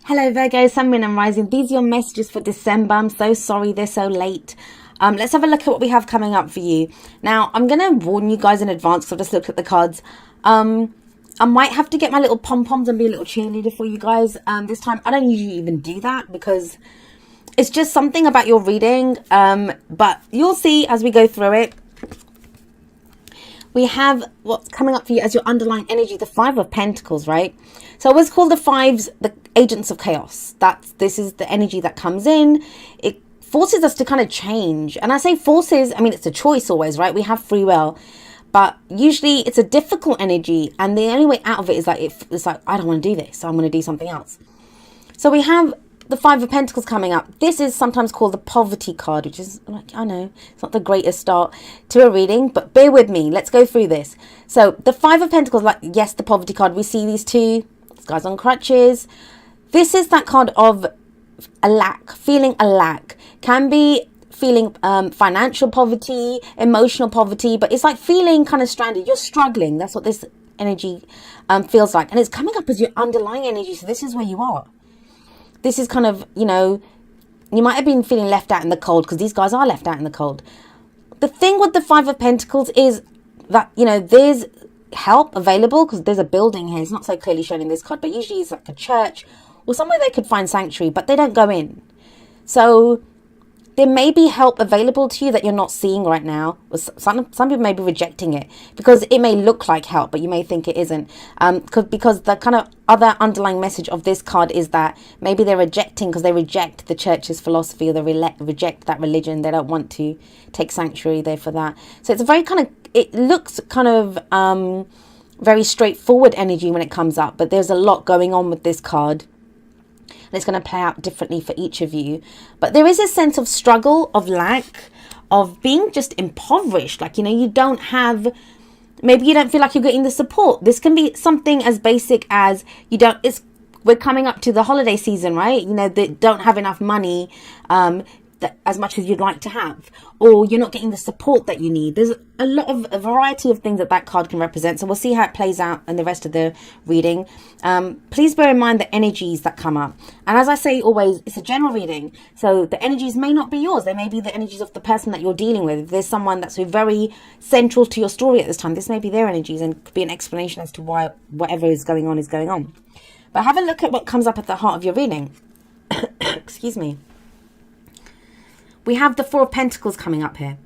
Hello Virgo, Sun, Moon and Rising. These are your messages for December. I'm so sorry they're so late. Let's have a look at what we have coming up for you. Now, I'm going to warn you guys in advance because I've just looked at the cards. I might have to get my little pom-poms and be a little cheerleader for you guys this time. I don't usually even do that because it's just something about your reading. But you'll see as we go through it. We have what's coming up for you as your underlying energy, the Five of Pentacles, right? So I always call the fives the agents of chaos. This is the energy that comes in. It forces us to kind of change. And I say forces, I mean, it's a choice always, right? We have free will. But usually it's a difficult energy. And the only way out of it is like, it's like, I don't want to do this, so I'm going to do something else. So we have the Five of Pentacles coming up. This is sometimes called the poverty card, which is like, I know it's not the greatest start to a reading, but bear with me. Let's go through this. So the Five of Pentacles, like, yes, the poverty card. We see these two. This guy's on crutches. This is that card of a lack, feeling a lack. Can be feeling financial poverty, emotional poverty, but it's like feeling kind of stranded. You're struggling. That's what this energy feels like. And it's coming up as your underlying energy. So this is where you are. This is kind of, you know, you might have been feeling left out in the cold because these guys are left out in the cold. The thing with the Five of Pentacles is that, you know, there's help available because there's a building here. It's not so clearly shown in this card, but usually it's like a church or somewhere they could find sanctuary, but they don't go in. So there may be help available to you that you're not seeing right now. Some people may be rejecting it because it may look like help, but you may think it isn't. Because the kind of other underlying message of this card is that maybe they're rejecting because they reject the church's philosophy or they reject that religion. They don't want to take sanctuary there for that. So it's a very kind of, it looks kind of very straightforward energy when it comes up, but there's a lot going on with this card. And it's going to play out differently for each of you. But there is a sense of struggle, of lack, of being just impoverished. Like, you know, you don't have, maybe you don't feel like you're getting the support. This can be something as basic as we're coming up to the holiday season, right? You know, they don't have enough money as much as you'd like to have, or you're not getting the support that you need. There's a variety of things that card can represent. So we'll see how it plays out in the rest of the reading. Please bear in mind the energies that come up. And as I say always, it's a general reading. So the energies may not be yours. They may be the energies of the person that you're dealing with. If there's someone that's very central to your story at this time, this may be their energies and could be an explanation as to why whatever is going on is going on. But have a look at what comes up at the heart of your reading. Excuse me. We have the Four of Pentacles coming up here.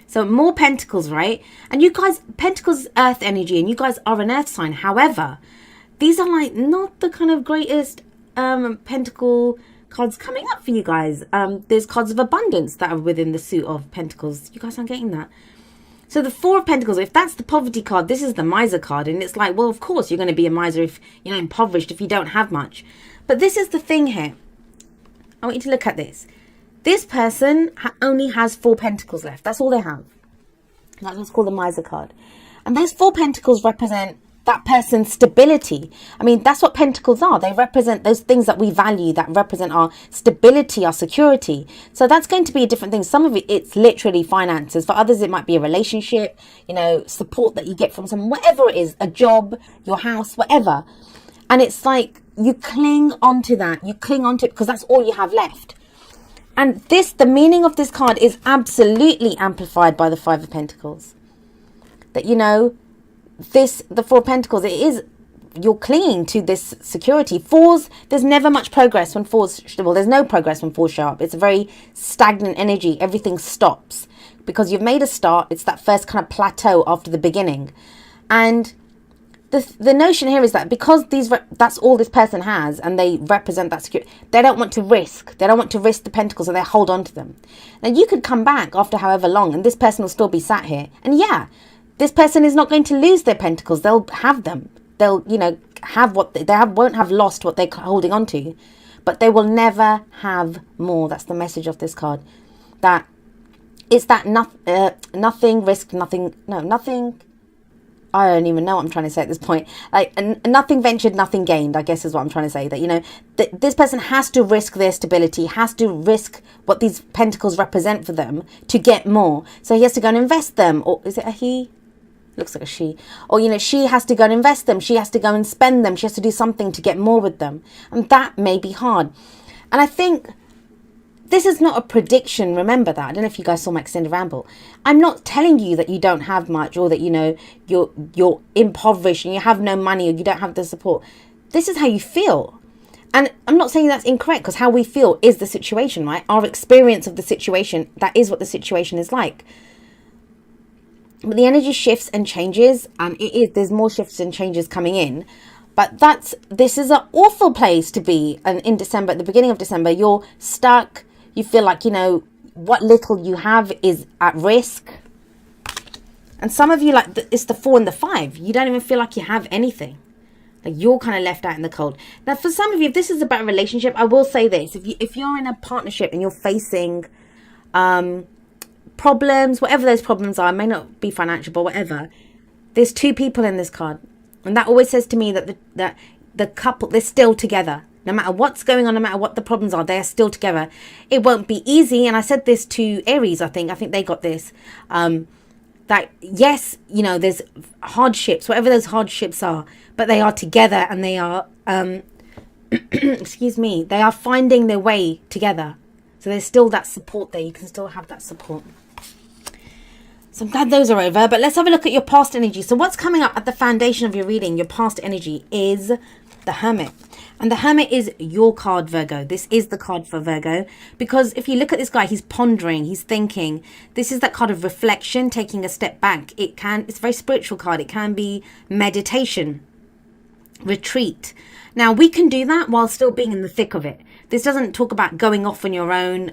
So more Pentacles, right? And you guys, Pentacles earth energy, and you guys are an earth sign. However, these are like not the kind of greatest Pentacle cards coming up for you guys. There's cards of abundance that are within the suit of Pentacles. You guys aren't getting that. So the Four of Pentacles, if that's the poverty card, this is the miser card. And it's like, well, of course you're going to be a miser if you're not impoverished, if you don't have much. But this is the thing here. I want you to look at this. This person only has Four Pentacles left. That's all they have. That's what's called the Miser card. And those Four Pentacles represent that person's stability. I mean, that's what Pentacles are. They represent those things that we value, that represent our stability, our security. So that's going to be a different thing. Some of it, it's literally finances. For others, it might be a relationship, you know, support that you get from someone, whatever it is, a job, your house, whatever. And it's like you cling onto that. You cling onto it because that's all you have left. And the meaning of this card is absolutely amplified by the Five of Pentacles. That, you know, the Four of Pentacles, you're clinging to this security. Fours, there's never much progress when fours, well, there's no progress when fours show up. It's a very stagnant energy. Everything stops because you've made a start. It's that first kind of plateau after the beginning. And the notion here is that because that's all this person has and they represent that security, they don't want to risk. They don't want to risk the pentacles, so they hold on to them. Now, you could come back after however long and this person will still be sat here. And yeah, this person is not going to lose their pentacles. They'll have them. They'll, you know, have what won't have lost what they're holding on to. But they will never have more. That's the message of this card. That it's that nothing risk, nothing. I don't even know what I'm trying to say at this point. Like, nothing ventured, nothing gained, I guess is what I'm trying to say. That, you know, this person has to risk their stability, has to risk what these pentacles represent for them to get more. So he has to go and invest them. Or is it a he? looks like a she, or she has to go and invest them, she has to go and spend them, she has to do something to get more with them, and that may be hard. And I think this is not a prediction. Remember that. I don't know if you guys saw my extended ramble. I'm not telling you that you don't have much, or that you're impoverished and you have no money, or you don't have the support. This is how you feel. And I'm not saying that's incorrect, because how we feel is the situation, right? Our experience of the situation, that is what the situation is like. But the energy shifts and changes, and there's more shifts and changes coming in. But this is an awful place to be. And in December, at the beginning of December, you're stuck. You feel like, what little you have is at risk. And some of you, like, it's the 4 and the 5. You don't even feel like you have anything. Like, you're kind of left out in the cold. Now, for some of you, if this is about a relationship, I will say this. If you're in a partnership and you're facing problems, whatever those problems are, may not be financial, but whatever, there's 2 people in this card. And that always says to me that the couple, they're still together. No matter what's going on, no matter what the problems are, they're still together. It won't be easy. And I said this to Aries, I think they got this. That, yes, there's hardships, whatever those hardships are, but they are together, and they are, excuse me, they are finding their way together. So there's still that support there. You can still have that support. So I'm glad those are over. But let's have a look at your past energy. So what's coming up at the foundation of your reading, your past energy, is the Hermit. And the Hermit is your card, Virgo. This is the card for Virgo. Because if you look at this guy, he's pondering, he's thinking. This is that card of reflection, taking a step back. It's a very spiritual card. It can be meditation, retreat. Now, we can do that while still being in the thick of it. This doesn't talk about going off on your own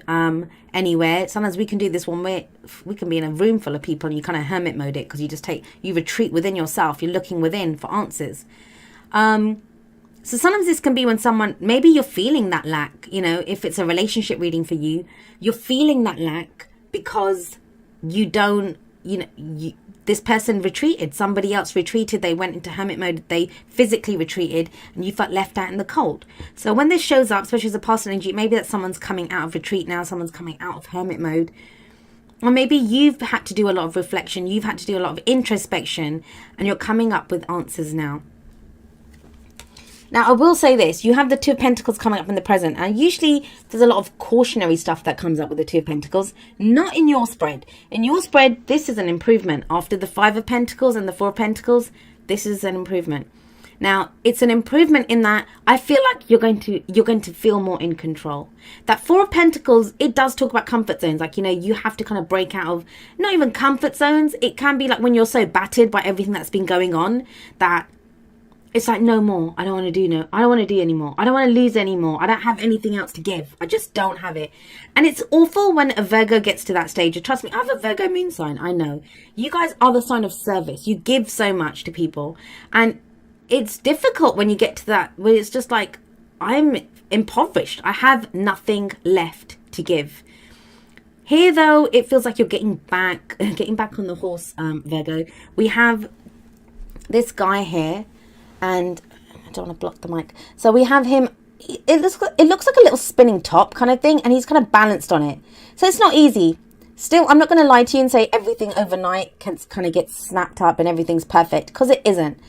anywhere. Sometimes we can do this one where we can be in a room full of people and you kind of hermit mode it, because you retreat within yourself. You're looking within for answers. So sometimes this can be when maybe you're feeling that lack, if it's a relationship reading for you, you're feeling that lack because you don't, this person retreated, somebody else retreated, they went into hermit mode, they physically retreated, and you felt left out in the cold. So when this shows up, especially as a past energy, maybe that someone's coming out of retreat now, someone's coming out of hermit mode. Or maybe you've had to do a lot of reflection, you've had to do a lot of introspection, and you're coming up with answers now. Now, I will say this. You have the 2 of Pentacles coming up in the present. And usually there's a lot of cautionary stuff that comes up with the 2 of Pentacles. Not in your spread. In your spread, this is an improvement. After the 5 of Pentacles and the 4 of Pentacles, this is an improvement. Now, it's an improvement in that I feel like you're going to feel more in control. That 4 of Pentacles, it does talk about comfort zones. Like, you have to kind of break out of, not even comfort zones. It can be like when you're so battered by everything that's been going on that it's like, no more. I don't want to do anymore. I don't want to lose anymore. I don't have anything else to give. I just don't have it. And it's awful when a Virgo gets to that stage. Trust me, I have a Virgo moon sign. I know. You guys are the sign of service. You give so much to people. And it's difficult when you get to that, where it's just like, I'm impoverished. I have nothing left to give. Here, though, it feels like you're getting back on the horse, Virgo. We have this guy here. And I don't want to block the mic. So we have him. It looks like a little spinning top kind of thing, and he's kind of balanced on it. So it's not easy. Still, I'm not going to lie to you and say everything overnight can kind of get snapped up and everything's perfect, because it isn't.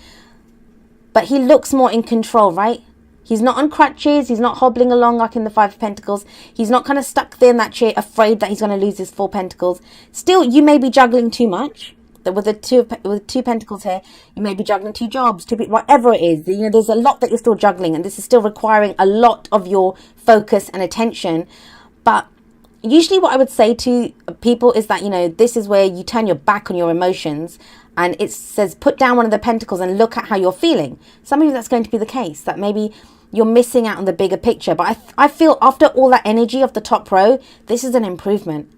But he looks more in control, right? He's not on crutches. He's not hobbling along like in the 5 of Pentacles. He's not kind of stuck there in that chair, afraid that he's going to lose his 4 Pentacles. Still, you may be juggling too much. With the 2 Pentacles here, you may be juggling 2 jobs, 2 people, whatever it is. There's a lot that you're still juggling, and this is still requiring a lot of your focus and attention. But usually what I would say to people is that, this is where you turn your back on your emotions, and it says put down one of the Pentacles and look at how you're feeling. Some of you, that's going to be the case, that maybe you're missing out on the bigger picture. But I feel after all that energy of the top row, this is an improvement.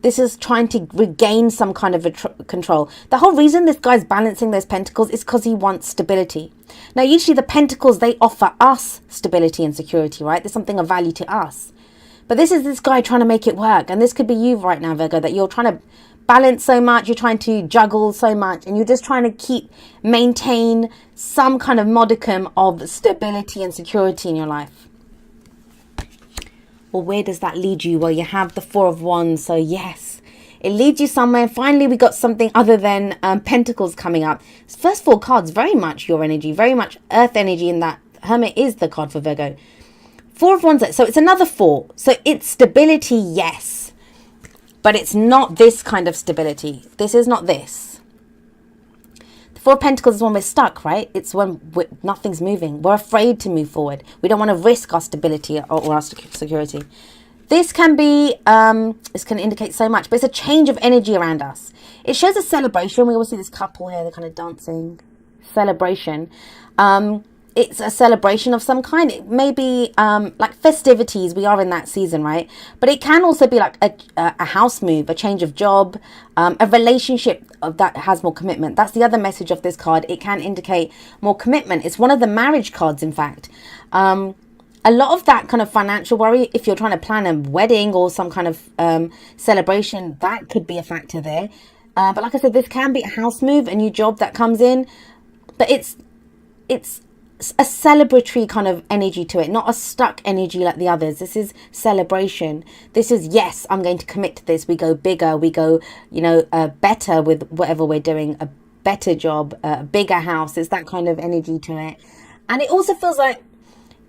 This is trying to regain some kind of control. The whole reason this guy's balancing those Pentacles is because he wants stability. Now, usually the Pentacles, they offer us stability and security, right? There's something of value to us. But this is this guy trying to make it work. And this could be you right now, Virgo, that you're trying to balance so much. You're trying to juggle so much. And you're just trying to maintain some kind of modicum of stability and security in your life. Well, where does that lead you? Well, you have the 4 of Wands. So yes, It leads you somewhere. Finally, we got something other than Pentacles coming up. First 4 cards, very much your energy, very much earth energy, in that Hermit is the card for Virgo. 4 of Wands, so it's another 4. So it's stability, yes. But it's not this kind of stability. This is not this. The 4 of Pentacles is when we're stuck, right? It's when nothing's moving. We're afraid to move forward. We don't want to risk our stability or our security. This can be, this can indicate so much, but it's a change of energy around us. It shows a celebration. We always see this couple here, they're kind of dancing. Celebration. It's a celebration of some kind. It may be like festivities. We are in that season, right? But it can also be like a house move, a change of job, a relationship that has more commitment. That's the other message of this card. It can indicate more commitment. It's one of the marriage cards, in fact. A lot of that kind of financial worry, if you're trying to plan a wedding or some kind of celebration, that could be a factor there. But like I said, this can be a house move, a new job that comes in. But it's a celebratory kind of energy to it, not a stuck energy like the others. This is celebration. This is, yes, I'm going to commit to this. We go bigger. We go, better with whatever we're doing, a better job, a bigger house. It's that kind of energy to it. And it also feels like,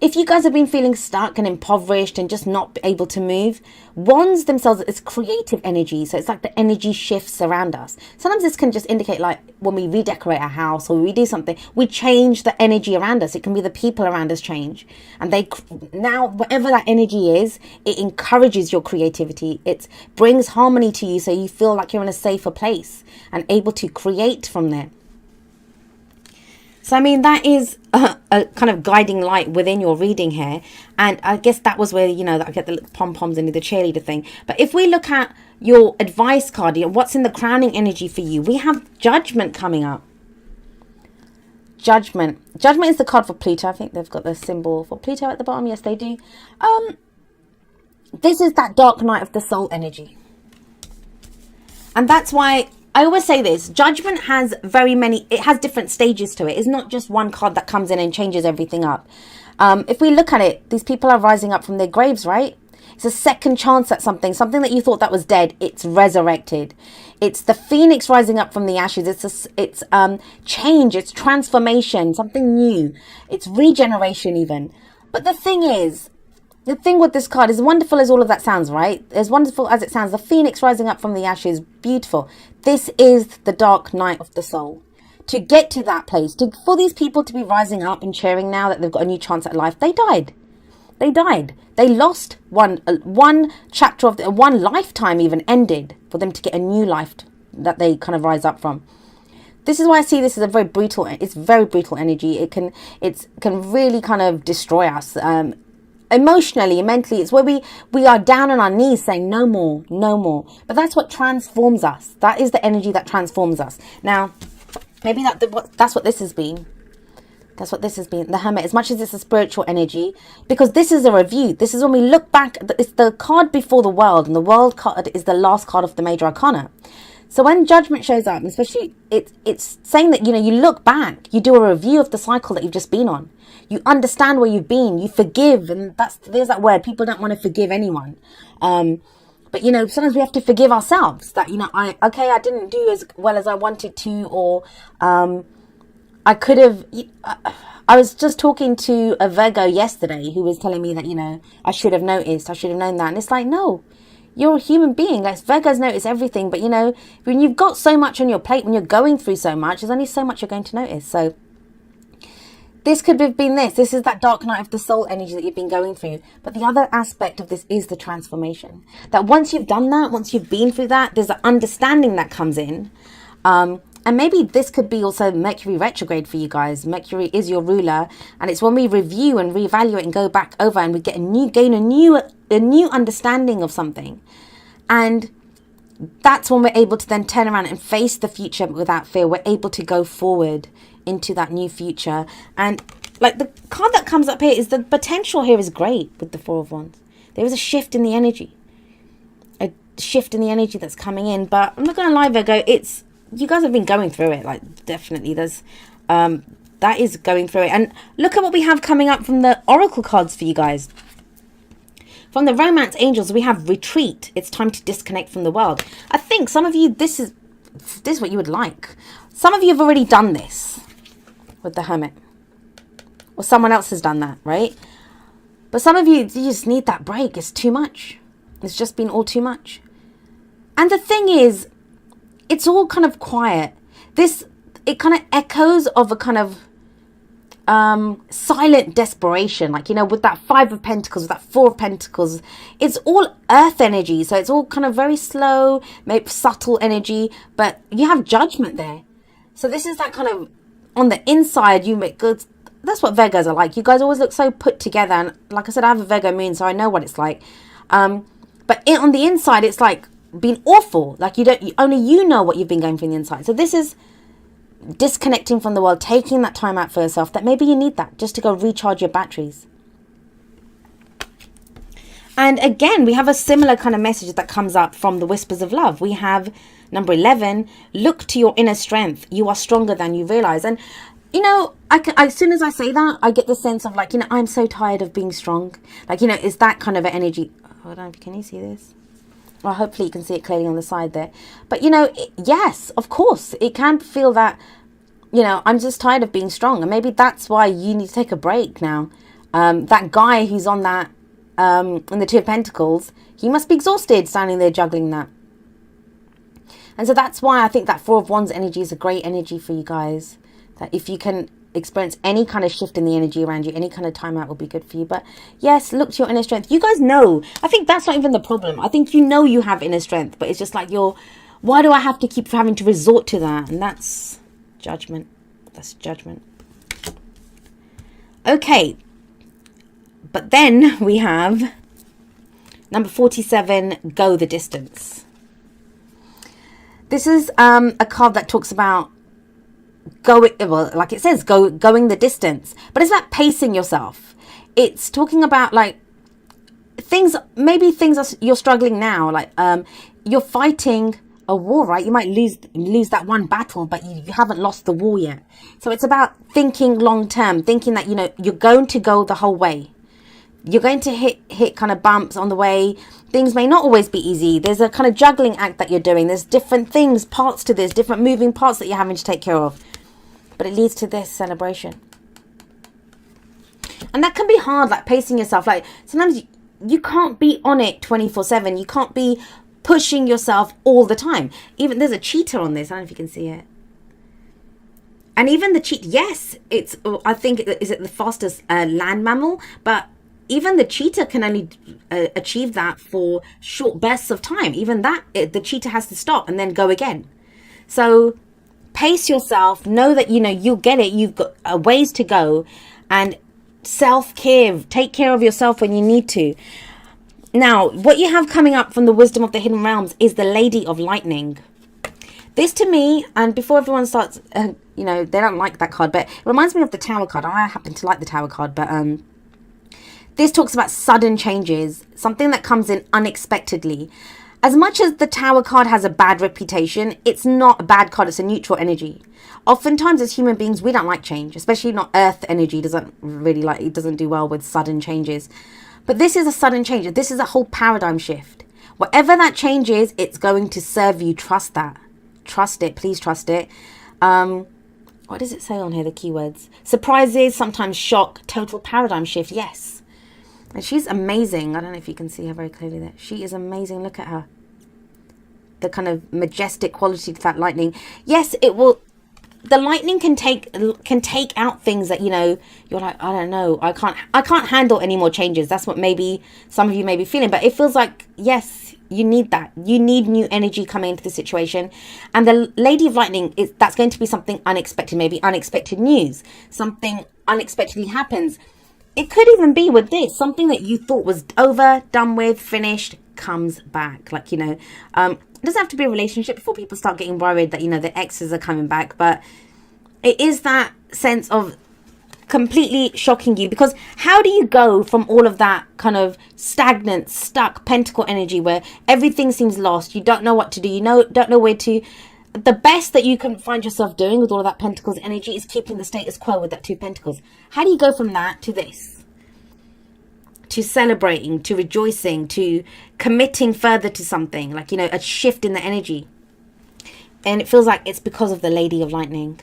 if you guys have been feeling stuck and impoverished and just not able to move, Wands themselves is creative energy. So it's like the energy shifts around us. Sometimes this can just indicate, like when we redecorate our house or we do something, we change the energy around us. It can be the people around us change. And now, whatever that energy is, it encourages your creativity. It brings harmony to you so you feel like you're in a safer place and able to create from there. So, I mean, that is a kind of guiding light within your reading here. And I guess that was where, I get the pom-poms and the cheerleader thing. But if we look at your advice card, what's in the crowning energy for you? We have Judgment coming up. Judgment. Judgment is the card for Pluto. I think they've got the symbol for Pluto at the bottom. Yes, they do. This is that dark night of the soul energy. And that's why I always say this, Judgment has it has different stages to it. It's not just one card that comes in and changes everything up. If we look at it, these people are rising up from their graves, right? It's a second chance at something that you thought that was dead. It's resurrected. It's the phoenix rising up from the ashes. It's change, it's transformation, something new. It's regeneration even. But the thing with this card, as wonderful as all of that sounds, right? As wonderful as it sounds, the phoenix rising up from the ashes, beautiful. This is the dark night of the soul. To get to that place, for these people to be rising up and cheering now that they've got a new chance at life, they died. They lost one chapter of one lifetime even ended for them to get a new life that they kind of rise up from. This is why I see this as very brutal energy. It can really kind of destroy us. Emotionally, mentally, it's where we are down on our knees saying no more. But that's what transforms us. That is the energy that transforms us. Now, maybe that's what this has been. That's what this has been. The Hermit, as much as it's a spiritual energy, because this is a review. This is when we look back. It's the card before the world, and the world card is the last card of the major arcana. So when Judgment shows up, especially it's saying that, you look back, you do a review of the cycle that you've just been on. You understand where you've been, you forgive, and there's that word. People don't want to forgive anyone. But sometimes we have to forgive ourselves that, I didn't do as well as I wanted to, or I could have. I was just talking to a Virgo yesterday who was telling me that, I should have noticed, I should have known that. And it's like, no. You're a human being. Like, Virgos notice everything, but when you've got so much on your plate, when you're going through so much, there's only so much you're going to notice. So this could have been this. This is that dark night of the soul energy that you've been going through. But the other aspect of this is the transformation. That once you've done that, once you've been through that, there's an understanding that comes in. And maybe this could be also Mercury retrograde for you guys. Mercury is your ruler, and it's when we review and reevaluate and go back over, and we gain a new understanding of something, and that's when we're able to then turn around and face the future without fear. We're able to go forward into that new future, and like the card that comes up here is the potential here is great with the Four of Wands. There is a shift in the energy, that's coming in. But I'm not gonna lie, Virgo, you guys have been going through it. Like, definitely there's that is going through it. And look at what we have coming up from the oracle cards for you guys. From the romance angels, we have retreat. It's time to disconnect from the world. I think some of you, this is what you would like. Some of you have already done this with the Hermit. Or someone else has done that, right? But some of you just need that break. It's too much. It's just been all too much. And the thing is, it's all kind of quiet. It kind of echoes of a kind of silent desperation, like, you know, with that 5 of Pentacles, with that 4 of Pentacles, it's all earth energy. So it's all kind of very slow, maybe subtle energy, but you have judgment there. So this is that kind of, on the inside, you make good. That's what Virgos are like. You guys always look so put together. And like I said, I have a Virgo moon, so I know what it's like. But on the inside, it's like being awful. Like only you know what you've been going through on the inside. So this is disconnecting from the world, taking that time out for yourself, that maybe you need that just to go recharge your batteries. And again, we have a similar kind of message that comes up from the Whispers of Love. We have number 11, look to your inner strength. You are stronger than you realize. And, you know, as soon as I say that, I get the sense of like, you know, I'm so tired of being strong. Like, you know, it's that kind of an energy. Hold on, can you see this? Well, hopefully you can see it clearly on the side there. But, you know, yes, of course, it can feel that, you know, I'm just tired of being strong. And maybe that's why you need to take a break now. That guy who's on that, in the 2 of Pentacles, he must be exhausted standing there juggling that. And so that's why I think that 4 of Wands energy is a great energy for you guys. That if you can experience any kind of shift in the energy around you, any kind of time out will be good for you. But yes, look to your inner strength. You guys know, I think that's not even the problem. I think you know you have inner strength, but it's just like why do I have to keep having to resort to that? And that's judgment. That's judgment. Okay. But then we have number 47, go the distance. This is a card that talks about going, well, like it says, going the distance. But it's like pacing yourself. It's talking about like maybe things you're struggling now. Like you're fighting a war, right? You might lose that one battle, but you haven't lost the war yet. So it's about thinking long term, thinking that, you know, you're going to go the whole way. You're going to hit kind of bumps on the way. Things may not always be easy. There's a kind of juggling act that you're doing. There's different things, parts to this, different moving parts that you're having to take care of. But it leads to this celebration. And that can be hard, like pacing yourself. Like sometimes you can't be on it 24/7. You can't be pushing yourself all the time. Even there's a cheetah on this. I don't know if you can see it. And even the cheetah, yes, I think, is it the fastest land mammal? But even the cheetah can only achieve that for short bursts of time. Even that, the cheetah has to stop and then go again. So pace yourself. Know that, you know, you'll get it. You've got ways to go. And self-care. Take care of yourself when you need to. Now, what you have coming up from the Wisdom of the Hidden Realms is the Lady of Lightning. This to me, and before everyone starts, you know, they don't like that card, but it reminds me of the Tower card. I happen to like the Tower card, but this talks about sudden changes, something that comes in unexpectedly. As much as the Tower card has a bad reputation, it's not a bad card. It's a neutral energy. Oftentimes as human beings, we don't like change, especially not Earth energy. It doesn't do well with sudden changes. But this is a sudden change. This is a whole paradigm shift. Whatever that change is, it's going to serve you. Trust that. Trust it. Please trust it. What does it say on here? The keywords. Surprises, sometimes shock, total paradigm shift. Yes. And she's amazing. I don't know if you can see her very clearly there. She is amazing. Look at her. The kind of majestic quality to that lightning. Yes, it will. The lightning can take out things that, you know, you're like, I don't know, I can't handle any more changes. That's what maybe some of you may be feeling. But it feels like, yes, you need that. You need new energy coming into the situation. And the Lady of Lightning, that's going to be something unexpected, maybe unexpected news. Something unexpectedly happens. It could even be with this, something that you thought was over, done with, finished, comes back. Like, you know, it doesn't have to be a relationship before people start getting worried that, you know, the exes are coming back. But it is that sense of completely shocking you. Because how do you go from all of that kind of stagnant, stuck pentacle energy where everything seems lost? You don't know what to do. You don't know where to. The best that you can find yourself doing with all of that Pentacles energy is keeping the status quo with that 2 Pentacles. How do you go from that to this? to celebrating, to rejoicing, to committing further to something, like, you know, a shift in the energy. And it feels like it's because of the Lady of Lightning.